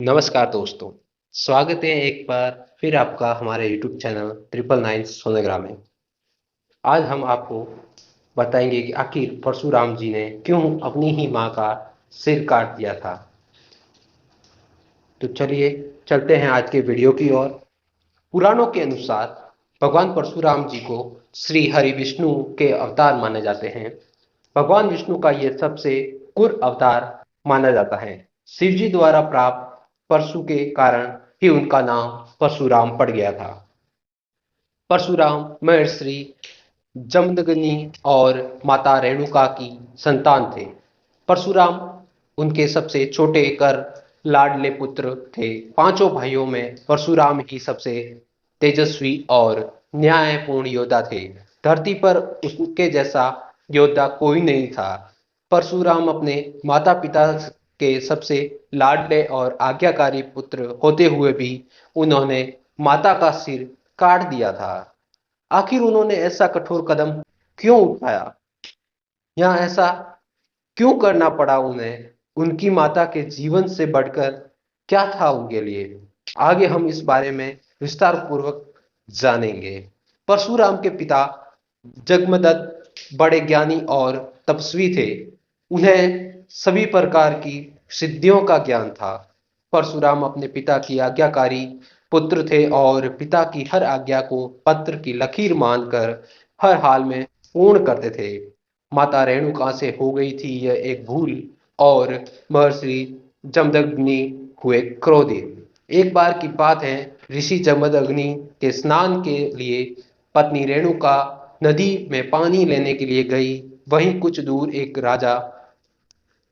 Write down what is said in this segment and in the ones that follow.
नमस्कार दोस्तों, स्वागत है एक बार फिर आपका हमारे यूट्यूब चैनल 999 सोनोग्राम में। आज हम आपको बताएंगे कि आखिर परशुराम जी ने क्यों अपनी ही माँ का सिर काट दिया था। तो चलिए चलते हैं आज के वीडियो की ओर। पुराणों के अनुसार भगवान परशुराम जी को श्री हरि विष्णु के अवतार माने जाते हैं। भगवान विष्णु का ये सबसे क्रूर अवतार माना जाता है। शिव जी द्वारा प्राप्त परशु के कारण ही उनका नाम परशुराम पड़ गया था। परशुराम महर्षि जमदग्नि और माता रेणुका की संतान थे। परशुराम उनके सबसे छोटे कर लाडले पुत्र थे। पांचों भाइयों में परशुराम ही सबसे तेजस्वी और न्यायपूर्ण योद्धा थे। धरती पर उसके जैसा योद्धा कोई नहीं था। परशुराम अपने माता पिता के सबसे लाडले और आज्ञाकारी पुत्र होते हुए भी उन्होंने माता का सिर काट दिया था। आखिर उन्होंने ऐसा कठोर कदम क्यों उठाया या ऐसा क्यों करना पड़ा उन्हें? उनकी माता के जीवन से बढ़कर क्या था उनके लिए? आगे हम इस बारे में विस्तार पूर्वक जानेंगे। परशुराम के पिता जगमदत्त बड़े ज्ञानी और तपस्वी थे। उन्हें सभी प्रकार की सिद्धियों का ज्ञान था। परशुराम अपने पिता की आज्ञाकारी पुत्र थे और पिता की हर आज्ञा को पत्र की लकीर मानकर हर हाल में पूर्ण करते थे। माता रेणुका से हो गई थी यह एक भूल और महर्षि जमदग्नि हुए क्रोधित। एक बार की बात है, ऋषि जमदग्नि के स्नान के लिए पत्नी रेणुका नदी में पानी लेने के लिए गई। वहीं कुछ दूर एक राजा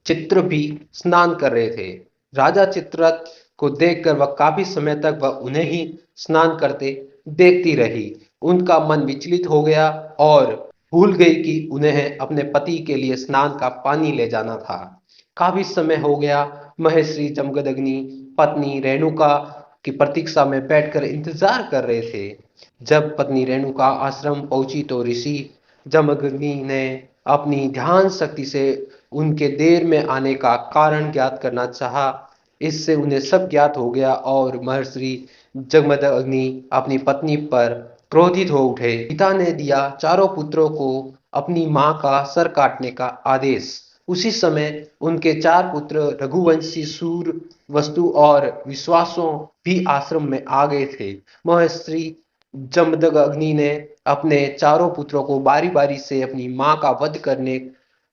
चित्र भी स्नान कर रहे थे। राजा चित्ररथ को देखकर वह काफी समय तक वह उन्हें ही स्नान करते देखती रही। उनका मन विचलित हो गया और भूल गई कि उन्हें अपने पति के लिए स्नान का पानी ले जाना था। काफी समय हो गया। महर्षि जमदग्नि पत्नी रेणुका की प्रतीक्षा में बैठकर इंतजार कर रहे थे। जब पत्नी रेणुका आश्रम पहुंची तो ऋषि जमदग्नि ने अपनी ध्यान शक्ति से उनके देर में आने का कारण ज्ञात करना चाहा। इससे उन्हें सब ज्ञात हो गया और महर्षि जमदग्नि अपनी पत्नी पर क्रोधित हो उठे। पिता ने दिया चारों पुत्रों को अपनी मां का सर काटने का आदेश। उसी समय उनके चार पुत्र रघुवंशी सूर वस्तु और विश्वासों भी आश्रम में आ गए थे। महर्षि जमदग्नि ने अपने चारों पुत्रों को बारी बारी से अपनी मां का वध करने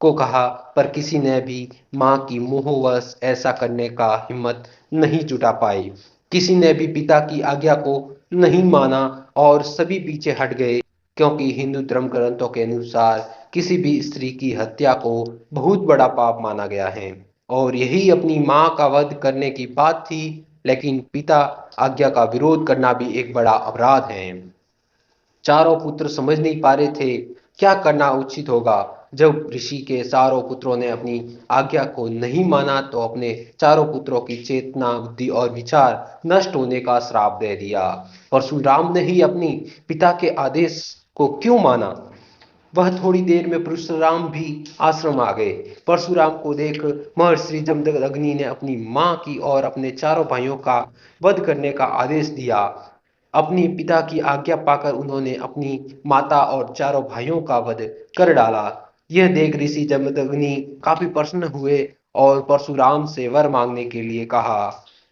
को कहा, पर किसी ने भी मां की मोहवश ऐसा करने का हिम्मत नहीं जुटा पाई। किसी ने भी पिता की आज्ञा को नहीं माना और सभी पीछे हट गए, क्योंकि हिंदू धर्म ग्रंथों के अनुसार किसी भी स्त्री की हत्या को बहुत बड़ा पाप माना गया है और यही अपनी मां का वध करने की बात थी। लेकिन पिता आज्ञा का विरोध करना भी एक बड़ा अपराध है। चारों पुत्र समझ नहीं पा रहे थे क्या करना उचित होगा। जब ऋषि के चारों पुत्रों ने अपनी आज्ञा को नहीं माना तो अपने चारों पुत्रों की चेतना बुद्धि और विचार नष्ट होने का श्राप दे दिया। परशुराम ने ही अपनी पिता के आदेश को क्यों माना? वह थोड़ी देर में परशुराम भी आश्रम आ गए। परशुराम को देख महर्षि जमदग्नि ने अपनी मां की और अपने चारों भाइयों का वध करने का आदेश दिया। अपनी पिता की आज्ञा पाकर उन्होंने अपनी माता और चारों भाइयों का वध कर डाला। यह देख ऋषि जमदग्नि काफी प्रसन्न हुए और परशुराम से वर मांगने के लिए कहा।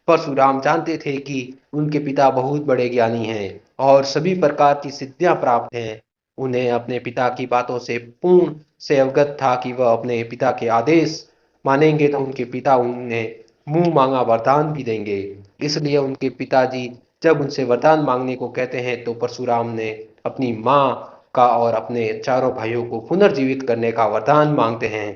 परशुराम जानते थे कि उनके पिता बहुत बड़े ज्ञानी हैं और सभी प्रकार की सिद्धियां प्राप्त हैं। उन्हें अपने पिता की बातों से पूर्ण से अवगत था कि वह अपने पिता के आदेश मानेंगे तो उनके पिता उन्हें मुंह मांगा वरदान भी देंगे। इसलिए उनके पिताजी जब उनसे वरदान मांगने को कहते हैं तो परशुराम ने अपनी मां का और अपने चारों भाइयों को पुनर्जीवित करने का वरदान मांगते हैं।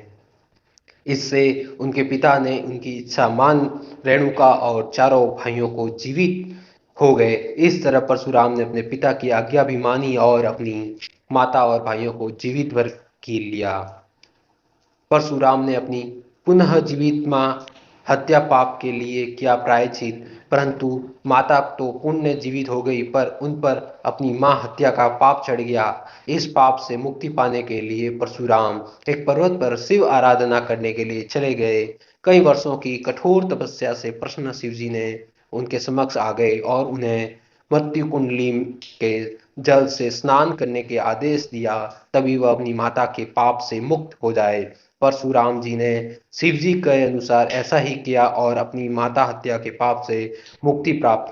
इससे उनके पिता ने उनकी इच्छा मान रेणुका और चारों भाइयों को जीवित हो गए। इस तरह परशुराम ने अपने पिता की आज्ञा भी मानी और अपनी माता और भाइयों को जीवित भर की लिया। परशुराम ने अपनी पुनः जीवित मां हत्या पाप के लिए किया प्रायश्चित, परंतु माता तो पुण्य जीवित हो गई पर उन पर अपनी मां हत्या का पाप चढ़ गया। इस पाप से मुक्ति पाने के लिए परशुराम एक पर्वत पर शिव आराधना करने के लिए चले गए। कई वर्षों की कठोर तपस्या से प्रसन्न शिव जी ने उनके समक्ष आ गए और उन्हें मृत्यु कुंडली के जल से स्नान करने के आदेश दिया, तभी वह अपनी माता के पाप से मुक्त हो जाए। परशुराम जी ने शिव जी के अनुसार ऐसा ही किया और अपनी माता हत्या के पाप से मुक्ति प्राप्त की।